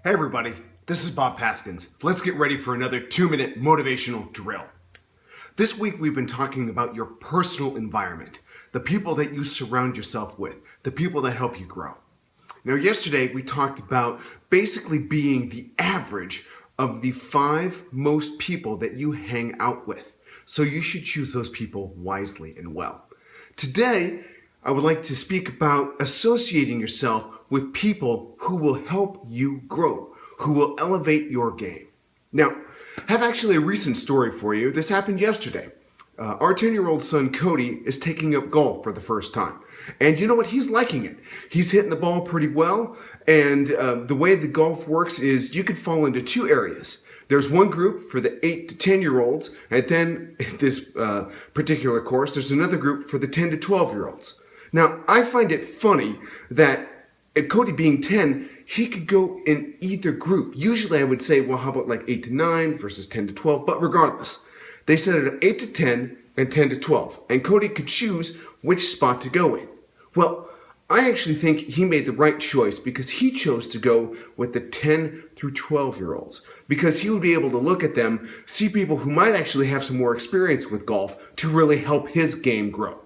Hey everybody, this is Bob Paskins. Let's get ready for another 2-minute motivational drill. This week we've been talking about your personal environment, the people that you surround yourself with, the people that help you grow. Now yesterday we talked about basically being the average of the 5 most people that you hang out with. So you should choose those people wisely and well. Today, I would like to speak about associating yourself with people who will help you grow, who will elevate your game. Now, I have actually a recent story for you. This happened yesterday. Our 10-year-old son, Cody, is taking up golf for the first time. And you know what? He's liking it. He's hitting the ball pretty well. And the way the golf works is you could fall into 2 areas. There's one group for the 8 to 10-year-olds. And then this particular course, there's another group for the 10 to 12-year-olds. Now, I find it funny that Cody being 10, he could go in either group. Usually I would say, well, how about like 8 to 9 versus 10 to 12? But regardless, they set it at 8 to 10 and 10 to 12. And Cody could choose which spot to go in. Well, I actually think he made the right choice because he chose to go with the 10 through 12-year-olds. Because he would be able to look at them, see people who might actually have some more experience with golf to really help his game grow.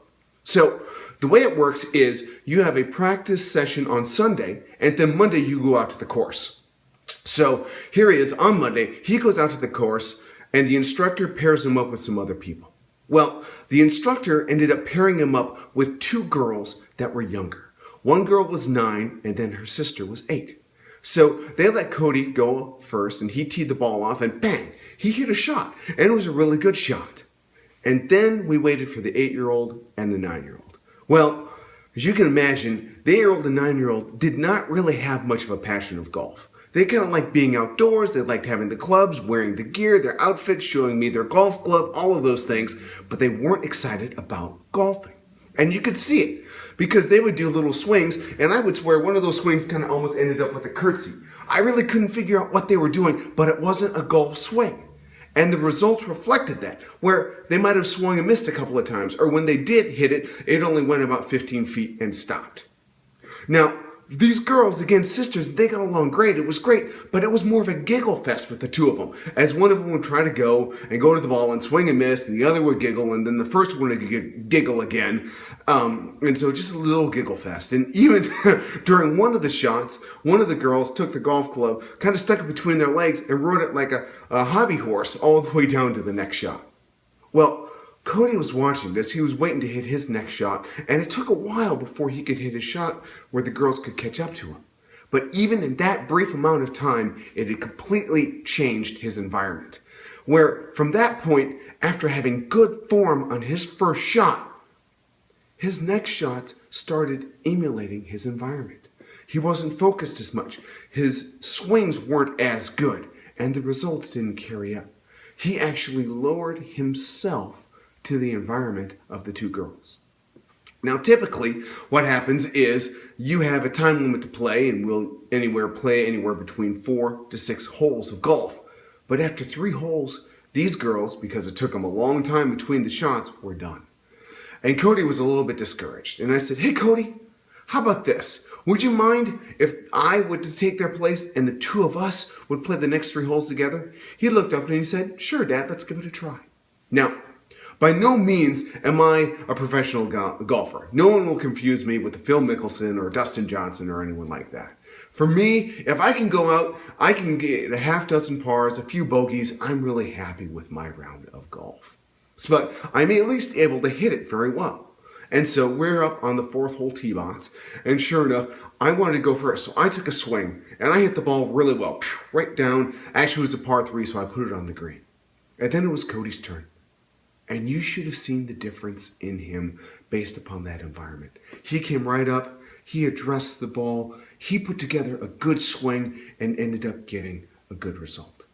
So the way it works is you have a practice session on Sunday, and then Monday you go out to the course. So here he is on Monday. He goes out to the course, and the instructor pairs him up with some other people. Well, the instructor ended up pairing him up with 2 girls that were younger. One girl was 9, and then her sister was 8. So they let Cody go first, and he teed the ball off, and bang, he hit a shot, and it was a really good shot. And then we waited for the 8-year-old and the 9-year-old. Well, as you can imagine, the 8-year-old and 9-year-old did not really have much of a passion of golf. They kind of liked being outdoors, they liked having the clubs, wearing the gear, their outfits, showing me their golf club, all of those things, but they weren't excited about golfing. And you could see it, because they would do little swings, and I would swear one of those swings kind of almost ended up with a curtsy. I really couldn't figure out what they were doing, but it wasn't a golf swing. And the results reflected that, where they might have swung and missed a couple of times, or when they did hit it, it only went about 15 feet and stopped. Now, these girls, again, sisters, they got along great. It was great, but it was more of a giggle fest with the 2 of them, as one of them would try to go to the ball and swing and miss, and the other would giggle, and then the first one would giggle again. And so just a little giggle fest. And even during one of the shots, one of the girls took the golf club, kind of stuck it between their legs, and rode it like a hobby horse all the way down to the next shot. Well, Cody was watching this. He was waiting to hit his next shot, and it took a while before he could hit his shot where the girls could catch up to him. But even in that brief amount of time, it had completely changed his environment. Where from that point, after having good form on his first shot, his next shots started emulating his environment. He wasn't focused as much. His swings weren't as good, and the results didn't carry up. He actually lowered himself to the environment of the 2 girls. Now, typically, what happens is you have a time limit to play, and we'll play anywhere between 4 to 6 holes of golf. But after 3 holes, these girls, because it took them a long time between the shots, were done. And Cody was a little bit discouraged. And I said, hey, Cody, how about this? Would you mind if I were to take their place and the 2 of us would play the next 3 holes together? He looked up and he said, sure, Dad, let's give it a try. Now, by no means am I a professional golfer. No one will confuse me with Phil Mickelson or Dustin Johnson or anyone like that. For me, if I can go out, I can get a half dozen pars, a few bogeys, I'm really happy with my round of golf. But I'm at least able to hit it very well. And so we're up on the 4th hole tee box, and sure enough, I wanted to go first. So I took a swing, and I hit the ball really well, right down. Actually, it was a par 3, so I put it on the green. And then it was Cody's turn. And you should have seen the difference in him based upon that environment. He came right up, he addressed the ball, he put together a good swing and ended up getting a good result.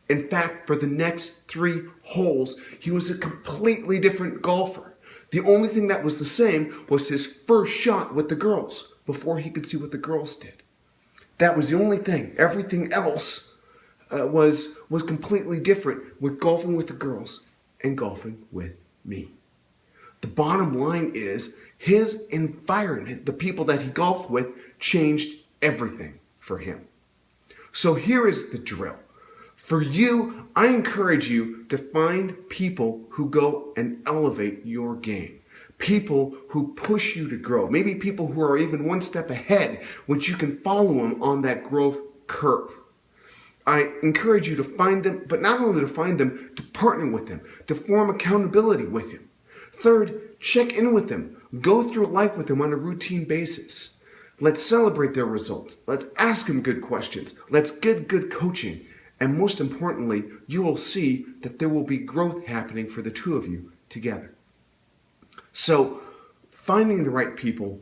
In fact, for the next 3 holes, he was a completely different golfer. The only thing that was the same was his first shot with the girls before he could see what the girls did. That was the only thing. Everything else was completely different with golfing with the girls and golfing with me. The bottom line is his environment, the people that he golfed with, changed everything for him. So here is the drill. For you, I encourage you to find people who go and elevate your game. People who push you to grow. Maybe people who are even one step ahead, which you can follow them on that growth curve. I encourage you to find them, but not only to find them, to partner with them, to form accountability with them. Third, check in with them. Go through life with them on a routine basis. Let's celebrate their results. Let's ask them good questions. Let's get good coaching. And most importantly, you will see that there will be growth happening for the two of you together. So, finding the right people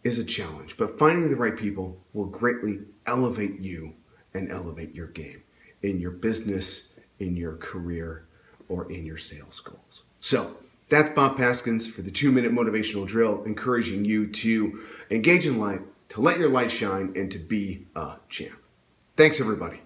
is a challenge, but finding the right people will greatly elevate you and elevate your game in your business, in your career, or in your sales goals. So, that's Bob Paskins for the 2-minute motivational drill, encouraging you to engage in life, to let your light shine, and to be a champ. Thanks, everybody.